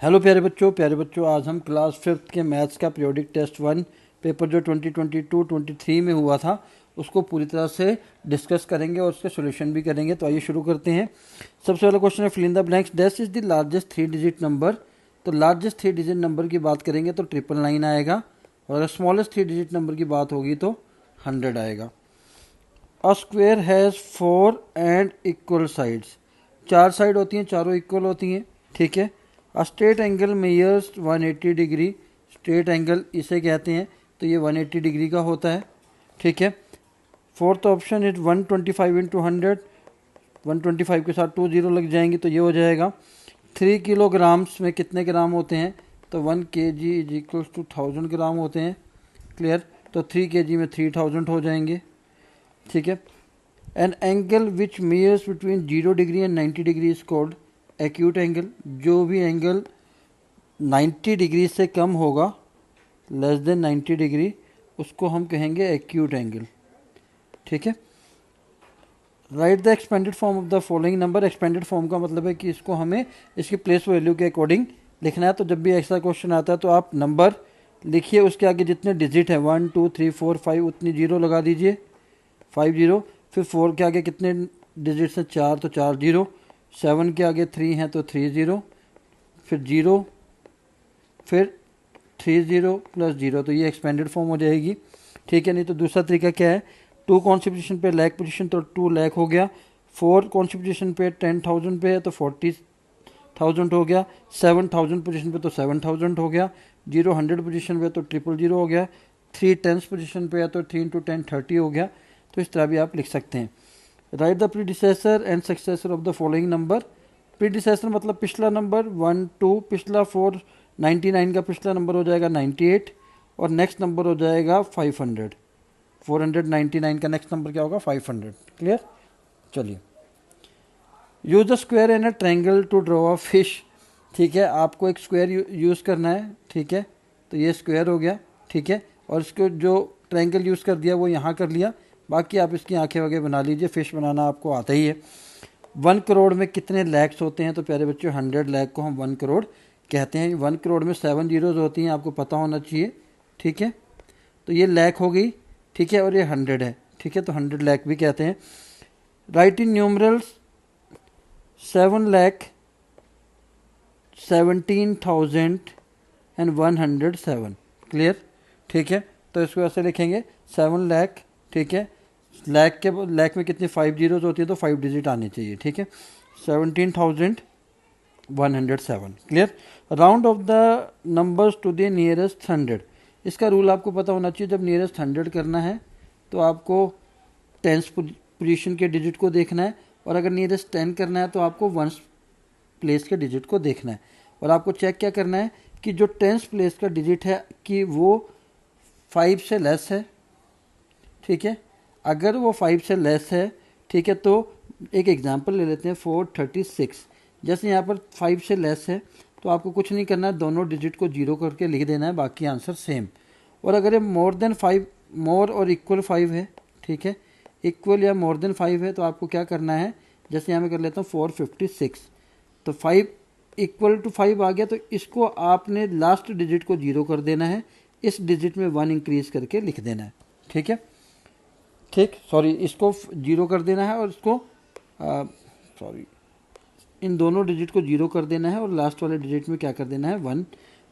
प्यारे बच्चों आज हम क्लास फिफ्थ के मैथ्स का पीरियोडिक टेस्ट वन पेपर जो 2022-23 में हुआ था उसको पूरी तरह से डिस्कस करेंगे और उसके सॉल्यूशन भी करेंगे। तो आइए शुरू करते हैं। सबसे पहला क्वेश्चन है, fill in the blanks, dash is the largest 3 digit number. तो लार्जेस्ट 3 डिजिट नंबर की बात करेंगे तो 999 आएगा, और अगर स्मॉलेस्ट 3 डिजिट नंबर की बात होगी तो 100 आएगा। अ square has 4 and equal sides, 4 side होती हैं, चारों इक्वल होती हैं, ठीक है। A straight angle measures 180 degree, straight angle इसे कहते हैं, तो ये 180 डिग्री का होता है, ठीक है। फोर्थ ऑप्शन इज 125 इंटू 100, 125 के साथ 2 जीरो लग जाएंगे तो ये हो जाएगा। 3 किलोग्राम्स में कितने ग्राम होते हैं, तो 1 kg इज इक्वल टू 1000 ग्राम होते हैं, क्लियर। तो 3 kg में 3000 हो जाएंगे, ठीक है। An angle which measures between 0 degree and 90 degree is called acute angle. जो भी एंगल 90 डिग्री से कम होगा, लेस देन 90 डिग्री, उसको हम कहेंगे एक्यूट एंगल, ठीक है। Right the expanded form of the following number. Expanded form का मतलब है कि इसको हमें इसकी प्लेस वैल्यू के अकॉर्डिंग लिखना है। तो जब भी ऐसा क्वेश्चन आता है तो आप नंबर लिखिए, उसके आगे जितने डिजिट है 1 2 3 4 5 उतनी जीरो लगा दीजिए, 5 जीरो। फिर 4 के आगे कितने डिजिट्स हैं, 4, तो 4 जीरो। 7 के आगे 3 हैं तो 3 जीरो, फिर जीरो, फिर 3 जीरो प्लस जीरो, तो ये एक्सपेंडेड फॉर्म हो जाएगी, ठीक है। नहीं तो दूसरा तरीका क्या है, 2 कौन सी पोजीशन पे, लाख पोजीशन, तो 2 लाख हो गया। 4 कौन सी पोजीशन पे, 10,000 पे है तो 40,000 हो गया। 7,000 पोजीशन पे तो 7,000 हो गया। 0 100 पोजीशन पे तो 000 हो गया। 3 टेंस पोजीशन पे है तो 3 इंटू 10 30 हो गया। तो इस तरह भी आप लिख सकते हैं। Right the predecessor and successor of the following number. Predecessor मतलब पिछला नंबर 1 2, पिछला 499 का पिछला नंबर हो जाएगा 98, और नेक्स्ट नंबर हो जाएगा 500। 499 का नेक्स्ट नंबर क्या होगा, 500, क्लियर। चलिए, use the square and a triangle to draw a fish, ठीक है। आपको एक स्क्वायर यूज़ करना है, ठीक है। तो ये स्क्वायर हो गया, ठीक है, और इसको जो ट्रायंगल यूज़ कर दिया वो यहाँ कर लिया। बाकी आप इसकी आंखें वगैरह बना लीजिए, फिश बनाना आपको आता ही है। 1 करोड़ में कितने लैक्स होते हैं, तो प्यारे बच्चों 100 लाख को हम 1 करोड़ कहते हैं। 1 करोड़ में 7 जीरोज होती हैं, आपको पता होना चाहिए, ठीक है। तो ये लाख हो गई, ठीक है, और ये 100 है, ठीक है, तो 100 लाख भी कहते हैं। राइट इन न्यूमरल्स 7,17,107, क्लियर, ठीक है। तो इसको ऐसे लिखेंगे 7 लाख, ठीक है। लाख में कितनी 5 जीरोज होती है तो 5 डिजिट आने चाहिए, ठीक है। 17,107, clear. Round off the numbers to the nearest 100। इसका रूल आपको पता होना चाहिए, जब नियरेस्ट 100 करना है तो आपको टेंस पोजीशन के डिजिट को देखना है, और अगर नियरेस्ट 10 करना है तो आपको वंस प्लेस के डिजिट को देखना है। और आपको चेक क्या करना है कि जो टेंस प्लेस का डिजिट है कि वो 5 से लेस है, ठीक है। अगर वो 5 से लेस है, ठीक है, तो एक एग्जांपल ले लेते हैं 436। जैसे यहाँ पर 5 से लेस है तो आपको कुछ नहीं करना है, दोनों डिजिट को जीरो करके लिख देना है, बाकी आंसर सेम। और अगर ये मोर देन 5, मोर और इक्वल 5 है, ठीक है, इक्वल या मोर देन 5 है, तो आपको क्या करना है, जैसे यहाँ मैं कर लेता हूँ 456, तो 5 इक्वल टू 5 आ गया, तो इसको आपने लास्ट डिजिट को जीरो कर देना है, इस डिजिट में 1 इंक्रीज करके लिख देना है, ठीक है, ठीक, सॉरी, इसको जीरो कर देना है और इसको सॉरी इन दोनों डिजिट को जीरो कर देना है, और लास्ट वाले डिजिट में क्या कर देना है, 1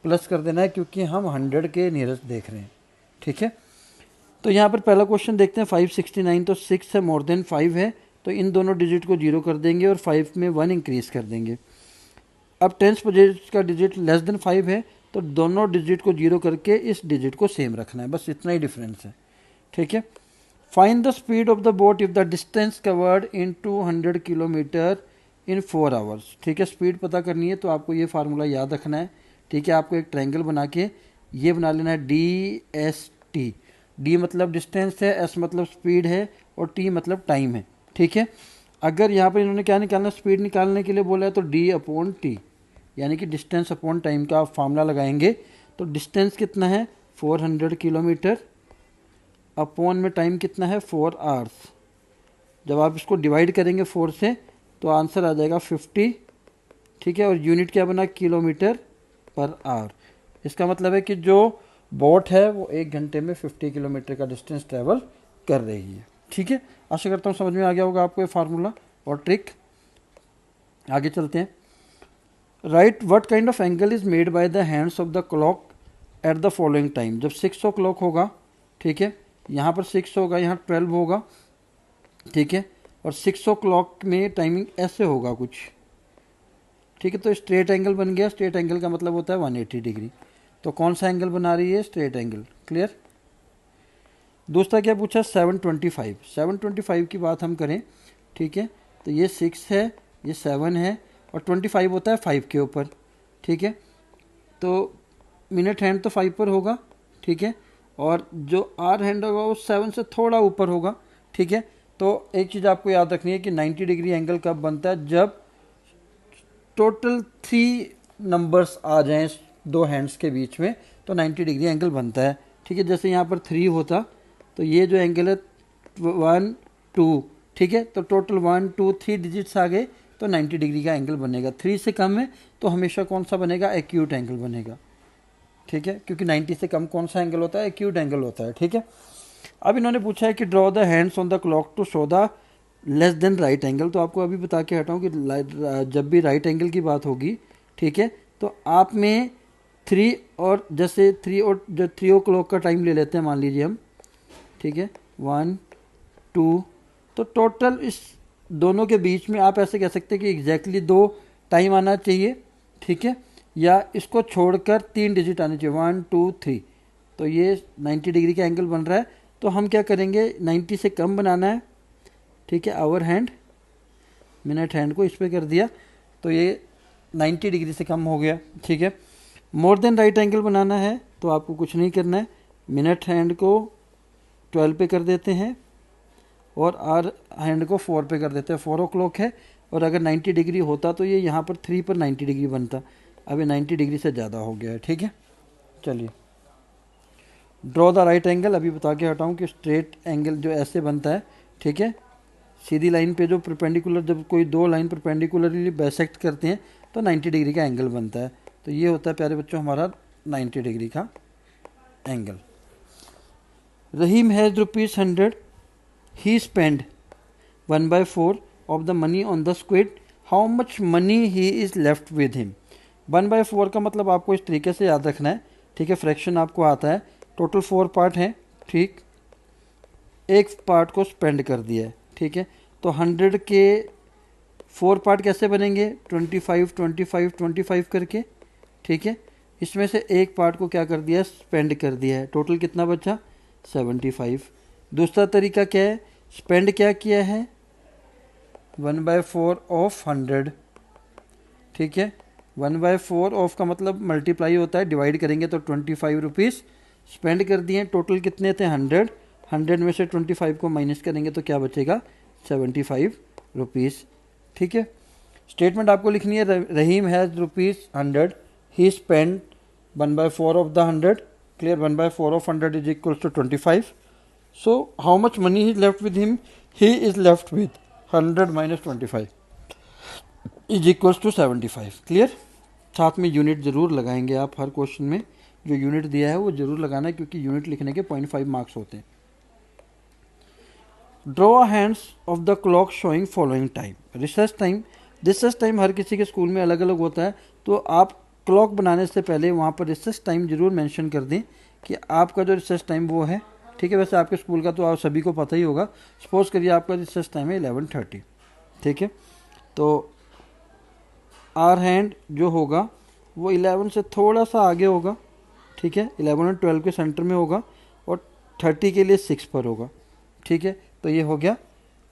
प्लस कर देना है, क्योंकि हम 100 के नियरेस्ट देख रहे हैं, ठीक है। तो यहाँ पर पहला क्वेश्चन देखते हैं, 569, तो 6 है, मोर देन 5 है, तो इन दोनों डिजिट को जीरो कर देंगे और 5 में 1 इंक्रीज कर देंगे। अब टेंस डिजिट का डिजिट लेस देन 5 है, तो दोनों डिजिट को जीरो करके इस डिजिट को सेम रखना है, बस इतना ही डिफरेंस है, ठीक है। Find the speed of the boat if the distance covered in 200 kilometre in 4 hours, ठीक है। स्पीड पता करनी है तो आपको ये फार्मूला याद रखना है, ठीक है। आपको एक ट्रायंगल बना के ये बना लेना है DST। डी मतलब डिस्टेंस है, एस मतलब स्पीड है, और टी मतलब टाइम है, ठीक है। अगर यहाँ पर इन्होंने क्या निकालना, स्पीड निकालने के लिए बोला है, तो D/T यानी कि डिस्टेंस अपॉन टाइम का आप फार्मूला लगाएंगे। तो डिस्टेंस कितना है 400 किलोमीटर, अपॉन में टाइम कितना है 4 आवर्स। जब आप इसको डिवाइड करेंगे 4 से तो आंसर आ जाएगा 50, ठीक है। और यूनिट क्या बना, किलोमीटर पर आवर। इसका मतलब है कि जो बोट है वो 1 घंटे में 50 किलोमीटर का डिस्टेंस ट्रेवल कर रही है। ठीक है, आशा करता हूँ समझ में आ गया होगा आपको ये फार्मूला और ट्रिक। आगे चलते हैं। Right what kind of angle is made by the hands of the clock at the following time. जब 6 o'clock होगा, ठीक है, यहाँ पर 6 होगा, यहाँ 12 होगा, ठीक है, और 6 o'clock में टाइमिंग ऐसे होगा कुछ, ठीक है। तो स्ट्रेट एंगल बन गया। स्ट्रेट एंगल का मतलब होता है 180 डिग्री। तो कौन सा एंगल बना रही है? Straight angle. क्लियर। दूसरा क्या पूछा? 725। 725 की बात हम करें, ठीक है, तो ये 6 है, ये 7 है, और 25 होता है 5 के ऊपर, ठीक है। तो मिनट हैंड तो 5 पर होगा, ठीक है, और जो आर हैंड होगा वो 7 से थोड़ा ऊपर होगा, ठीक है। तो एक चीज़ आपको याद रखनी है कि 90 डिग्री एंगल कब बनता है? जब टोटल 3 नंबर्स आ जाएं दो हैंड्स के बीच में, तो 90 डिग्री एंगल बनता है, ठीक है। जैसे यहाँ पर 3 होता तो ये जो एंगल है 1 2, ठीक है, तो टोटल 1 2 3 डिजिट्स आ गए तो 90 डिग्री का एंगल बनेगा। 3 से कम है तो हमेशा कौन सा बनेगा? एक्यूट एंगल बनेगा, ठीक है, क्योंकि 90 से कम कौन सा एंगल होता है? एक्यूट एंगल होता है, ठीक है। अब इन्होंने पूछा है कि draw the hands on the clock to show the less than right angle. तो आपको अभी बता के हटाऊँ कि जब भी राइट एंगल की बात होगी, ठीक है, तो आप में 3 और जैसे 3 और जो 3 o'clock का टाइम ले लेते हैं, मान लीजिए हम, ठीक है, 1 2, तो टोटल इस दोनों के बीच में आप ऐसे कह सकते हैं कि एग्जैक्टली 2 टाइम आना चाहिए, ठीक है, या इसको छोड़कर 3 डिजिट आने चाहिए, 1 2 3। तो ये 90 डिग्री का एंगल बन रहा है। तो हम क्या करेंगे? 90 से कम बनाना है, ठीक है, आवर हैंड, मिनट हैंड को इस पर कर दिया तो ये 90 डिग्री से कम हो गया, ठीक है। मोर देन राइट एंगल बनाना है तो आपको कुछ नहीं करना है, मिनट हैंड को 12 पे कर देते हैं और आर हैंड को 4 पे कर देते हैं। 4 o'clock है और अगर 90 डिग्री होता तो ये यहाँ पर 3 पर 90 डिग्री बनता। अभी 90 डिग्री से ज़्यादा हो गया है, ठीक है। चलिए, ड्रॉ द राइट एंगल। अभी बता के हटाऊँ कि स्ट्रेट एंगल जो ऐसे बनता है, ठीक है, सीधी लाइन पे जो परपेंडिकुलर, जब कोई 2 लाइन परपेंडिकुलरली बाइसेक्ट करते हैं तो 90 डिग्री का एंगल बनता है। तो ये होता है प्यारे बच्चों हमारा 90 डिग्री का angle. Rahim has ₹100, he spend 1/4 of the money on the squid, how much money he is left with him. 1/4 का मतलब आपको इस तरीके से याद रखना है, ठीक है। फ्रैक्शन आपको आता है, टोटल 4 पार्ट हैं, ठीक, एक पार्ट को स्पेंड कर दिया है, ठीक है। तो 100 के 4 पार्ट कैसे बनेंगे? 25 25 25 करके, ठीक है। इसमें से एक पार्ट को क्या कर दिया है? स्पेंड कर दिया है। टोटल कितना बचा? 75। दूसरा तरीका क्या है? स्पेंड क्या किया है? 1/4 ऑफ 100, ठीक है। 1/4 ऑफ का मतलब मल्टीप्लाई होता है, डिवाइड करेंगे तो 25 रुपीज़ स्पेंड कर दिए। टोटल कितने थे? 100। 100 में से 25 को माइनस करेंगे तो क्या बचेगा? 75 रुपीज़, ठीक है। स्टेटमेंट आपको लिखनी है, Rahim has ₹100, he spend 1/4 of the 100। Clear. 1/4 of 100 is equal to 25। So how much money is left with him? He is left with 100 minus 25 is equal to 75। Clear. साथ में यूनिट ज़रूर लगाएंगे आप हर क्वेश्चन में, जो यूनिट दिया है वो ज़रूर लगाना है क्योंकि यूनिट लिखने के 0.5 मार्क्स होते हैं। Draw hands of the clock showing following time. Recess time. Recess time हर किसी के स्कूल में अलग अलग होता है, तो आप क्लॉक बनाने से पहले वहाँ पर रिसेस टाइम जरूर मेंशन कर दें कि आपका जो रिसेस टाइम वो है, ठीक है। वैसे आपके स्कूल का तो आप सभी को पता ही होगा। सपोज करिए आपका रिसेस टाइम है 11:30, ठीक है। तो आर हैंड जो होगा वो 11 से थोड़ा सा आगे होगा, ठीक है। 11 और 12 के सेंटर में होगा और 30 के लिए 6 पर होगा, ठीक है। तो ये हो गया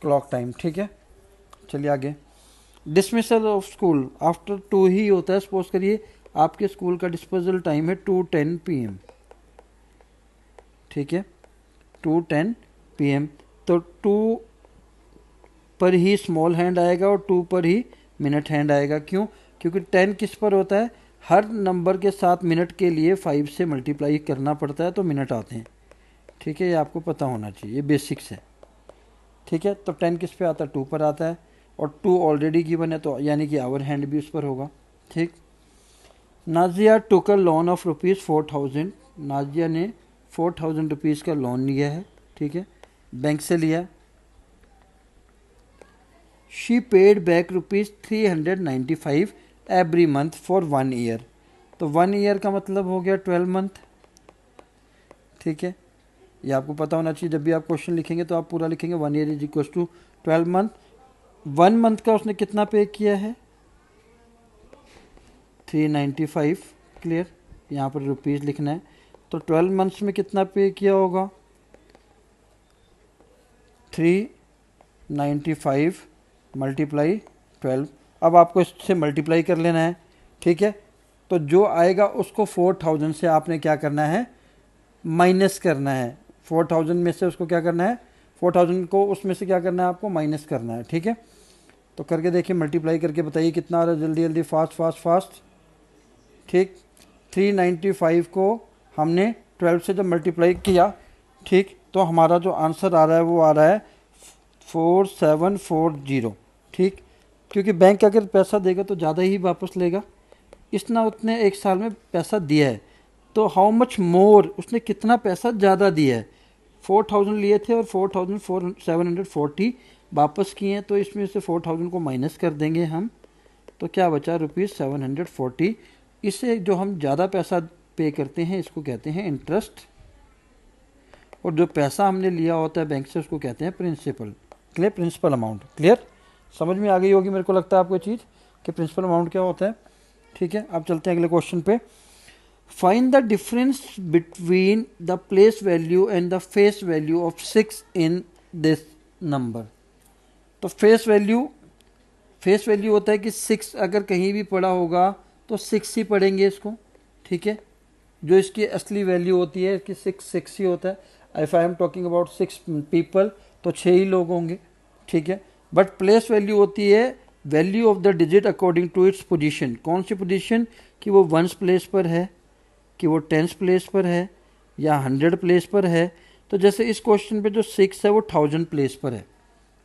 क्लॉक टाइम, ठीक है। चलिए आगे। डिसमिसल ऑफ स्कूल आफ्टर 2 ही होता है। सपोज करिए आपके स्कूल का डिस्पोजल टाइम है 2:10 PM, ठीक है, 2:10 PM। तो 2 पर ही स्मॉल हैंड आएगा और 2 पर ही मिनट हैंड आएगा। क्यों? क्योंकि 10 किस पर होता है? हर नंबर के साथ मिनट के लिए 5 से मल्टीप्लाई करना पड़ता है तो मिनट आते हैं, ठीक है। ये आपको पता होना चाहिए, ये बेसिक्स है, ठीक है। तो 10 किस पे आता है? 2 पर आता है और 2 ऑलरेडी गिवन है तो यानी कि आवर हैंड भी उस पर होगा, ठीक। नाजिया टुक अ लोन ऑफ ₹4,000। नाजिया ने 4,000 रुपीज़ का लोन लिया है, ठीक है, बैंक से लिया। She paid back ₹395 every month for 1 year. तो 1 ईयर का मतलब हो गया 12 मंथ, ठीक है। ये आपको पता होना चाहिए, जब भी आप क्वेश्चन लिखेंगे तो आप पूरा लिखेंगे 1 year is equal to 12 month. 1 month का उसने कितना पे किया है? 395, क्लियर। यहाँ पर रुपीज़ लिखना है, तो 12 मंथ्स में कितना पे किया होगा? 395 मल्टीप्लाई 12। अब आपको इससे मल्टीप्लाई कर लेना है, ठीक है। तो जो आएगा उसको 4,000 से आपने क्या करना है? माइनस करना है। 4,000 में से उसको क्या करना है? 4,000 को उसमें से क्या करना है? आपको माइनस करना है, ठीक है। तो करके देखिए, मल्टीप्लाई करके बताइए कितना आ रहा है, जल्दी जल्दी, फास्ट फास्ट फास्ट, ठीक। 395 को हमने 12 से जब मल्टीप्लाई किया, ठीक, तो हमारा जो आंसर आ रहा है वो आ रहा है 4740, ठीक। क्योंकि बैंक अगर पैसा देगा तो ज़्यादा ही वापस लेगा, इसने उतने एक साल में पैसा दिया है, तो हाउ मच मोर, उसने कितना पैसा ज़्यादा दिया है। 4,000 लिए थे और 4,740 वापस किए हैं, तो इसमें से 4,000 को माइनस कर देंगे हम, तो क्या बचा? ₹740। इससे जो हम ज़्यादा पैसा पे करते हैं इसको कहते हैं इंटरेस्ट, और जो पैसा हमने लिया होता है बैंक से उसको कहते हैं principal. Clear? Principal amount. Clear? समझ में आ गई होगी मेरे को लगता है आपको चीज़ कि प्रिंसिपल अमाउंट क्या होता है, ठीक है। अब चलते हैं अगले क्वेश्चन पे। Find the difference between the place value and the face value of 6 in this number. तो फेस वैल्यू होता है कि 6 अगर कहीं भी पड़ा होगा तो 6 ही पढ़ेंगे इसको, ठीक है। जो इसकी असली वैल्यू होती है कि 6 ही होता है। If I am talking about 6 people तो 6 ही लोग होंगे, ठीक है। बट प्लेस वैल्यू होती है value of the digit according to its position. कौन सी पोजीशन? कि वो 1 प्लेस पर है, कि वो 10 प्लेस पर है, या 100 प्लेस पर है। तो जैसे इस क्वेश्चन पे जो 6 है वो 1000 प्लेस पर है,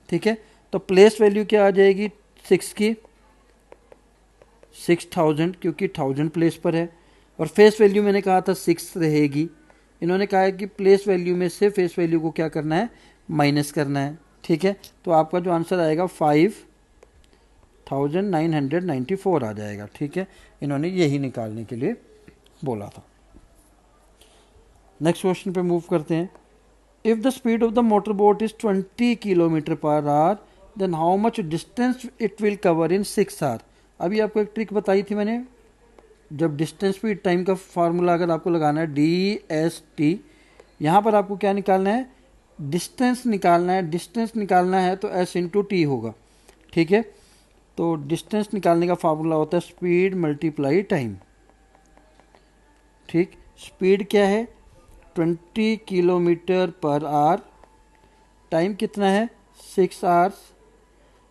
ठीक है। तो प्लेस वैल्यू क्या आ जाएगी 6 की? 6000, क्योंकि 1000 प्लेस पर है। और फेस वैल्यू मैंने कहा था 6 रहेगी। इन्होंने कहा है कि प्लेस वैल्यू में से फेस वैल्यू को क्या करना है? माइनस करना है, ठीक है। तो आपका जो आंसर आएगा 5994 आ जाएगा, ठीक है। इन्होंने यही निकालने के लिए बोला था। नेक्स्ट क्वेश्चन पे मूव करते हैं। If the speed of the motor boat is 20 kilometre per hour, then how much distance it will cover in 6 hour. अभी आपको एक ट्रिक बताई थी मैंने, जब डिस्टेंस स्पीड टाइम का फार्मूला अगर आपको लगाना है DST, यहाँ पर आपको क्या निकालना है? डिस्टेंस निकालना है। डिस्टेंस निकालना है तो S/T होगा, ठीक है। तो डिस्टेंस निकालने का फार्मूला होता है स्पीड मल्टीप्लाई टाइम, ठीक। स्पीड क्या है? 20 किलोमीटर पर आवर। टाइम कितना है? 6 आवर्स।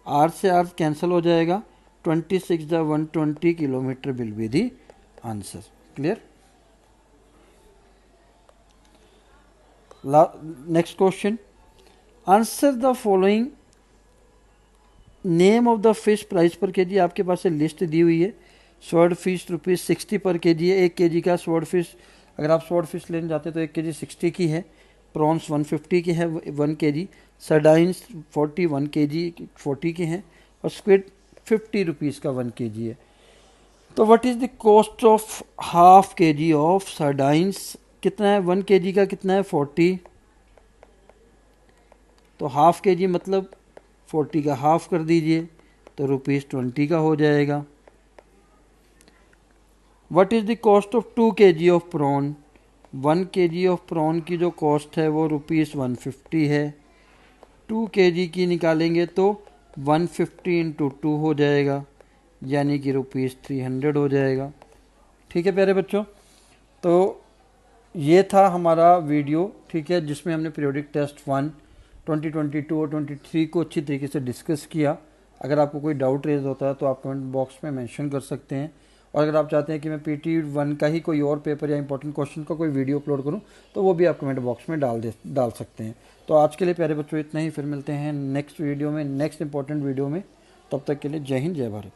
आर से आर कैंसिल हो जाएगा। 26 × 120 kilometre will be the answer. Clear? Next question, answer the following name of the fish price पर केजी। आपके पास से लिस्ट दी हुई है। स्वॉर्ड फिश ₹60 पर केजी है। 1 केजी का स्वॉर्ड फिश, अगर आप स्वॉर्ड फिश लेने जाते हैं तो 1 केजी 60 की है। प्रॉन्स 150 की है 1 केजी। सर्डाइंस 41 केजी 40 के हैं। और स्क्विड ₹50 का 1 केजी है। तो what is the cost of half KG of sardines? कितना है? 1 केजी का कितना है? 40। तो हाफ केजी मतलब 40 का हाफ कर दीजिए तो ₹20 का हो जाएगा। What is the cost of 2 KG of prawn? 1 KG of prawn की जो कॉस्ट है वो ₹150 है। 2 केजी की निकालेंगे तो 150 × 2 हो जाएगा, यानी कि ₹300 हो जाएगा। ठीक है प्यारे बच्चों, तो ये था हमारा वीडियो, ठीक है, जिसमें हमने पीरियोडिक टेस्ट 1 2022 और 23 को अच्छी तरीके से डिस्कस किया। अगर आपको कोई डाउट रेज होता है तो आप कमेंट बॉक्स में मेंशन कर सकते हैं। और अगर आप चाहते हैं कि मैं PT1 का ही कोई और पेपर या इंपॉर्टेंट क्वेश्चन का कोई वीडियो अपलोड करूं तो वो भी आप कमेंट बॉक्स में डाल सकते हैं। तो आज के लिए प्यारे बच्चों इतना ही, फिर मिलते हैं नेक्स्ट वीडियो में, नेक्स्ट इंपॉर्टेंट वीडियो में। तब तक के लिए जय हिंद, जय भारत।